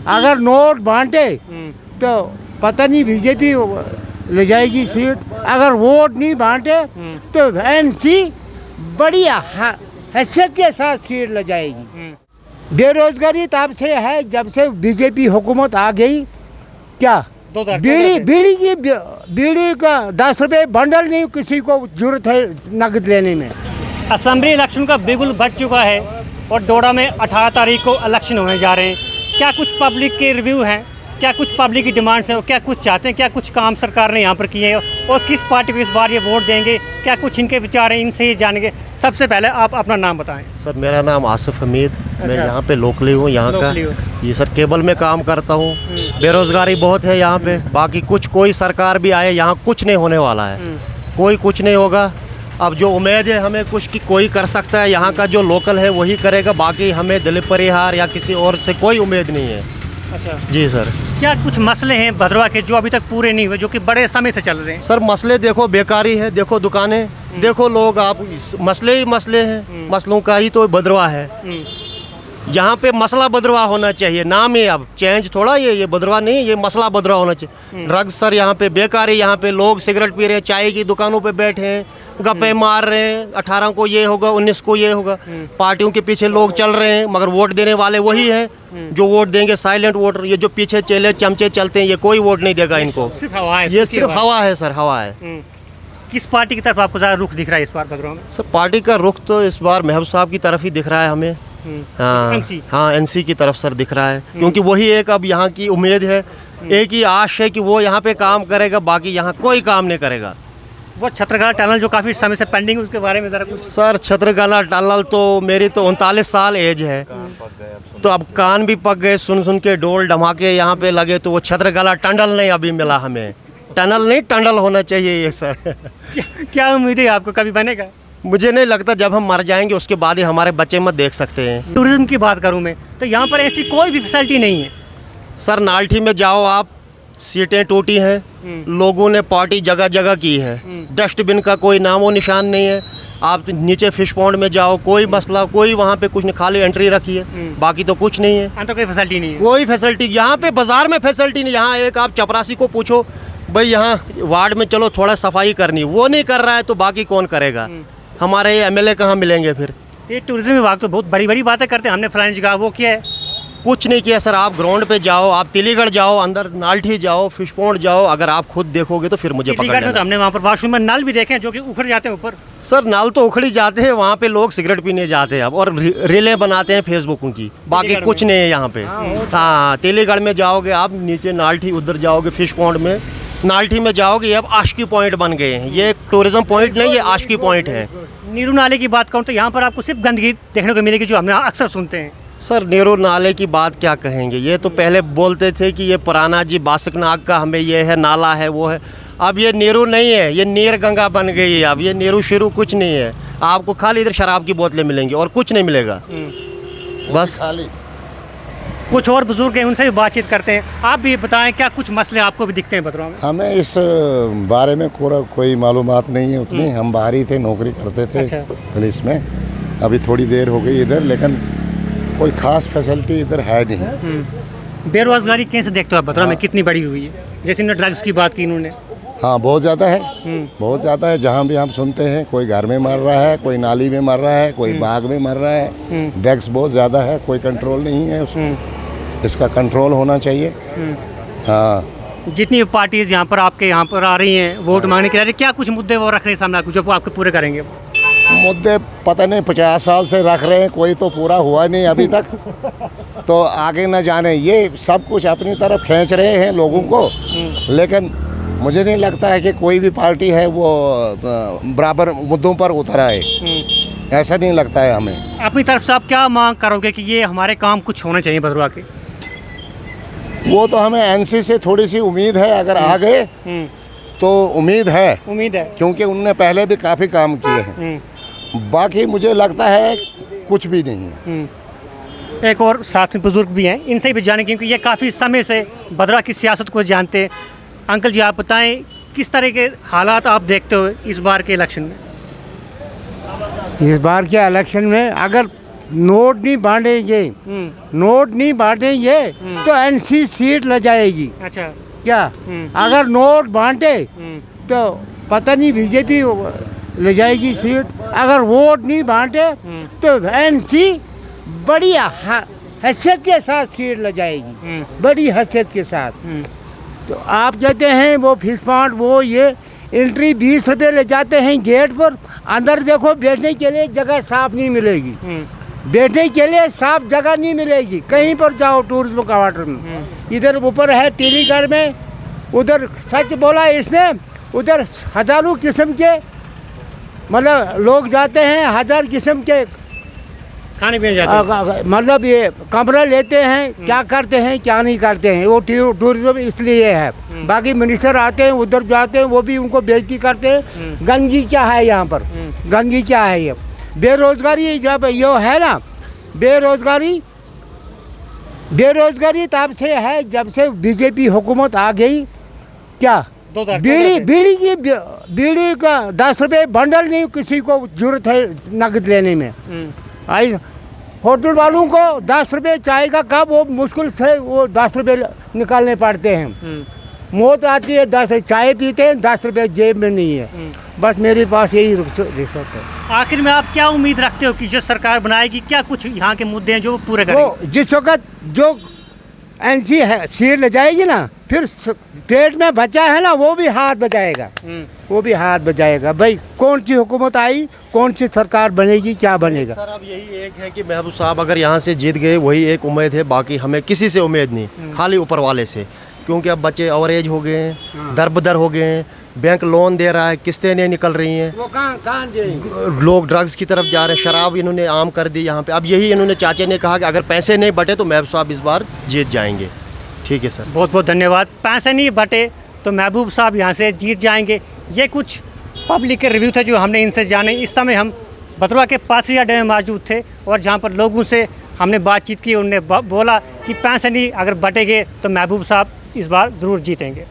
अगर नोट बांटे तो पता नहीं बीजेपी ले जाएगी सीट, अगर वोट नहीं बांटे तो एनसी बड़ी हैसियत के साथ सीट ले जाएगी। बेरोजगारी तब से है जब से बीजेपी हुकूमत आ गई। क्या बीड़ी का 10 रुपये बंडल नहीं किसी को जरूरत है नकद लेने में। असेंबली इलेक्शन का बिगुल बज चुका है और डोडा में 18 तारीख को इलेक्शन होने जा रहे हैं। क्या कुछ पब्लिक के रिव्यू हैं, क्या कुछ पब्लिक की डिमांड्स हैं, क्या कुछ चाहते हैं, क्या कुछ काम सरकार ने यहाँ पर किए हैं और किस पार्टी को इस बार ये वोट देंगे, क्या कुछ इनके विचार हैं, इनसे ही जानेंगे। सबसे पहले आप अपना नाम बताएं। सर मेरा नाम आसिफ हमीद, मैं यहाँ पे लोकली हूँ, यहाँ का ये सर केबल में काम करता हूँ। बेरोजगारी बहुत है यहाँ पे, बाकी कोई सरकार भी आए यहाँ कुछ नहीं होने वाला है, कुछ नहीं होगा। अब जो उम्मीद है हमें कुछ की कोई कर सकता है, यहाँ का जो लोकल है वही करेगा, बाकी हमें दिलीप परिहार या किसी और से कोई उम्मीद नहीं है। अच्छा जी सर। क्या कुछ मसले हैं भद्रवा के जो अभी तक पूरे नहीं हुए, जो कि बड़े समय से चल रहे हैं? सर मसले देखो, बेकारी है, देखो दुकानें, देखो लोग, आप मसले ही मसले हैं, मसलों का ही तो भद्रवा है। यहाँ पे मसला भद्रवा होना चाहिए, नाम ही अब चेंज थोड़ा, ये भद्रवा नहीं, ये मसला भद्रवा होना चाहिए। ड्रग्स सर यहाँ पे बेकारी, यहाँ पे लोग सिगरेट पी रहे हैं, चाय की दुकानों पे बैठे हैं, गप्पे मार रहे हैं, 18 को ये होगा, 19 को ये होगा। पार्टियों के पीछे लोग चल रहे हैं, मगर वोट देने वाले वही हैं जो वोट देंगे, साइलेंट वोटर। ये जो पीछे चेले चमचे चलते हैं, ये कोई वोट नहीं देगा इनको। ये सिर्फ हवा है सर, हवा है। किस पार्टी की तरफ आपको ज़्यादा रुख दिख रहा है इस बार भद्रवा में? सर पार्टी का रुख तो इस बार महबूब साहब की तरफ ही दिख रहा है हमें। हाँ एनसी की तरफ सर दिख रहा है, क्योंकि वही एक अब यहाँ की उम्मीद है, एक ही आश है कि वो यहाँ पे काम करेगा, बाकी यहाँ कोई काम नहीं करेगा। वो छत्रगाला टनल जो काफ़ी समय से पेंडिंग, उसके बारे में ज़रा कुछ। सर छत्रगाला टनल तो मेरी तो 39 साल एज है, तो अब कान भी पक गए सुन के, डोल धमाके यहाँ पे लगे, तो वो छत्रगाला टनल नहीं अभी मिला हमें। टनल नहीं टंडल होना चाहिए ये सर। क्या उम्मीद है आपको, कभी बनेगा? मुझे नहीं लगता, जब हम मर जाएंगे उसके बाद ही हमारे बच्चे मत देख सकते हैं। टूरिज्म की बात करूं मैं तो यहाँ पर ऐसी कोई भी फैसिलिटी नहीं है। सर नाल्ठी में जाओ आप, सीटें टूटी हैं, लोगों ने पार्टी जगह जगह की है, डस्टबिन का कोई नामो निशान नहीं है। आप नीचे फिश पॉन्ड में जाओ, कोई मसला, कोई वहाँ पे कुछ नहीं, खाली एंट्री रखी है, बाकी तो कुछ नहीं है। अंदर कोई फैसिलिटी नहीं है, कोई फैसिलिटी यहाँ पे बाजार में फैसिलिटी नहीं। यहाँ एक आप चपरासी को पूछो, भाई यहाँ वार्ड में चलो थोड़ा सफाई करनी, वो नहीं कर रहा है, तो बाकी कौन करेगा? हमारे एमएलए कहाँ मिलेंगे फिर? ये टूरिज्म विभाग तो बहुत बड़ी बड़ी बातें करते हैं, हमने फलानी जगह वो किया है, कुछ नहीं किया सर। आप ग्राउंड पे जाओ, आप तिलीगढ़ जाओ, अंदर नाल्ठी जाओ, फिश पॉन्ड जाओ, अगर आप खुद देखोगे तो फिर मुझे पकड़ लेना। तो हमने वहाँ पर वॉशरूम में नल भी देखे हैं जो कि उखड़ जाते हैं ऊपर। सर नल तो उखड़ी जाते हैं, वहाँ पे लोग सिगरेट पीने जाते हैं अब, और रीलें बनाते हैं फेसबुक की, बाकी कुछ नहीं है यहाँ पे। हाँ तिलीगढ़ में जाओगे आप, नीचे नाल्ठी, उधर जाओगे फिश पॉन्ड में, नाल्ठी में जाओगे, अब आशिकी पॉइंट बन गए हैं। ये टूरिज्म पॉइंट नहीं, ये आशिकी पॉइंट है। नीरू नाले की बात करूँ तो यहाँ पर आपको सिर्फ गंदगी देखने को मिलेगी, जो हम अक्सर सुनते हैं। सर नीरू नाले की बात क्या कहेंगे, ये तो पहले बोलते थे कि ये पुराना जी बासकनाग का हमें ये है, नाला है, वो है। अब ये नीरू नहीं है, ये नीर गंगा बन गई है। अब ये नीरू शुरू कुछ नहीं है, आपको खाली इधर शराब की बोतलें मिलेंगी और कुछ नहीं मिलेगा, बस खाली। कुछ और बुजुर्ग हैं, उनसे भी बातचीत करते हैं। आप भी बताएं, क्या कुछ मसले आपको भी दिखते हैं भद्रवा में? हमें इस बारे में कोई मालूमात नहीं है उतनी, हम बाहर ही थे, नौकरी करते थे पुलिस में, अभी थोड़ी देर हो गई इधर, लेकिन कोई खास फैसिलिटी इधर है नहीं। बेरोजगारी कैसे देखते हो आप भद्रवा में, कितनी बड़ी हुई है? जैसे इन्होंने ड्रग्स की बात की इन्होंने। हाँ बहुत ज़्यादा है, बहुत ज़्यादा है। जहाँ भी हम सुनते हैं, कोई घर में मर रहा है, कोई नाली में मर रहा है, कोई बाग में मर रहा है। ड्रग्स बहुत ज़्यादा है, कोई कंट्रोल नहीं है उसमें, इसका कंट्रोल होना चाहिए। हाँ जितनी पार्टीज यहाँ पर आपके यहाँ पर आ रही हैं वोट मांगने के लिए, क्या कुछ मुद्दे वो रख रहे हैं सामने जो आपके पूरे करेंगे? मुद्दे पता नहीं 50 साल से रख रहे हैं, कोई तो पूरा हुआ नहीं अभी तक, तो आगे न जाने। ये सब कुछ अपनी तरफ खींच रहे हैं लोगों को, लेकिन मुझे नहीं लगता है कि कोई भी पार्टी है वो बराबर मुद्दों पर उतर आए, ऐसा नहीं लगता है हमें। अपनी तरफ से आप क्या मांग करोगे कि ये हमारे काम कुछ होने चाहिए भद्रवा के? वो तो हमें एनसी से थोड़ी सी उम्मीद है, अगर आ गए तो उम्मीद है, क्योंकि उनने पहले भी काफ़ी काम किए हैं। बाकी मुझे लगता है कुछ भी नहीं है। एक और साथ में बुजुर्ग भी हैं, इनसे भी जाने, क्योंकि ये काफ़ी समय से भद्रवा की सियासत को जानते हैं। अंकल जी आप बताएं, किस तरह के हालात आप देखते हो इस बार के इलेक्शन में? इस बार के इलेक्शन में अगर नोट नहीं बांटेंगे, नोट नहीं बांटेंगे तो एनसी सीट ले जाएगी। अच्छा। क्या अगर नोट बांटे तो पता नहीं बीजेपी ले जाएगी सीट। अगर वोट नहीं बांटे तो एनसी बड़ी हैसियत के साथ सीट ले जाएगी, बड़ी हैसियत के साथ। तो आप कहते हैं वो फिसपाट वो ये एंट्री 20 रुपये ले जाते हैं गेट पर, अंदर देखो बैठने के लिए जगह साफ नहीं मिलेगी, बैठने के लिए साफ जगह नहीं मिलेगी। कहीं पर जाओ टूरिज्म क्वार्टर में, इधर ऊपर है टीलीगढ़ में, उधर सच बोला इसने, उधर हजारों किस्म के मतलब लोग जाते हैं, हजार किस्म के खाने पीने जाते हैं। मतलब ये कमरा लेते हैं, क्या करते हैं क्या नहीं करते हैं, वो टूरिज्म इसलिए है। बाकी मिनिस्टर आते हैं उधर जाते हैं, वो भी उनको बेइज्जती करते हैं। गंदगी क्या है यहाँ पर, गंदगी क्या है ये बेरोजगारी जब ये है ना, बेरोजगारी तब से है जब से बीजेपी हुकूमत आ गई। क्या बीड़ी का 10 रुपये बंडल नहीं किसी को जरूरत है नकद लेने में। आई होटल वालों को 10 रुपये चाय का कप वो मुश्किल से वो 10 रुपये निकालने पड़ते हैं। मौत आती है 10 चाय पीते हैं, 10 रुपये जेब में नहीं है। बस मेरे पास यही रिपोर्ट है। आखिर में आप क्या उम्मीद रखते हो कि जो सरकार बनाएगी, क्या कुछ यहाँ के मुद्दे हैं जो पूरे करेंगे? वो जिस वक्त जो एनसी है सीट ले जाएगी ना, फिर पेट में बचा है ना वो भी हाथ बजाएगा, वो भी हाथ बजाएगा। भाई कौन सी हुकूमत आई, कौन सी सरकार बनेगी, क्या बनेगा। सर अब यही एक है कि महबूब साहब अगर यहाँ से जीत गए वही एक उम्मीद है, बाकी हमें किसी से उम्मीद नहीं, खाली ऊपर वाले से। क्योंकि अब बच्चे ओवरेज हो गए हैं, दर बदर हो गए हैं, बैंक लोन दे रहा है, किस्तें नहीं निकल रही हैं, वो कहाँ लोग ड्रग्स की तरफ जा रहे हैं, शराब इन्होंने आम कर दी यहाँ पे। अब यही इन्होंने चाचे ने कहा कि अगर पैसे नहीं बटे तो महबूब साहब इस बार जीत जाएंगे। ठीक है सर, बहुत बहुत धन्यवाद। पैसे नहीं बटे तो महबूब साहब यहाँ से जीत जाएंगे। ये कुछ पब्लिक के रिव्यू थे जो हमने इनसे जाने। इस समय हम बतरवा के पासिया डैम में मौजूद थे और जहाँ पर लोगों से हमने बातचीत की, उन्होंने बोला कि पैसे नहीं अगर बटेंगे तो महबूब साहब इस बार ज़रूर जीतेंगे।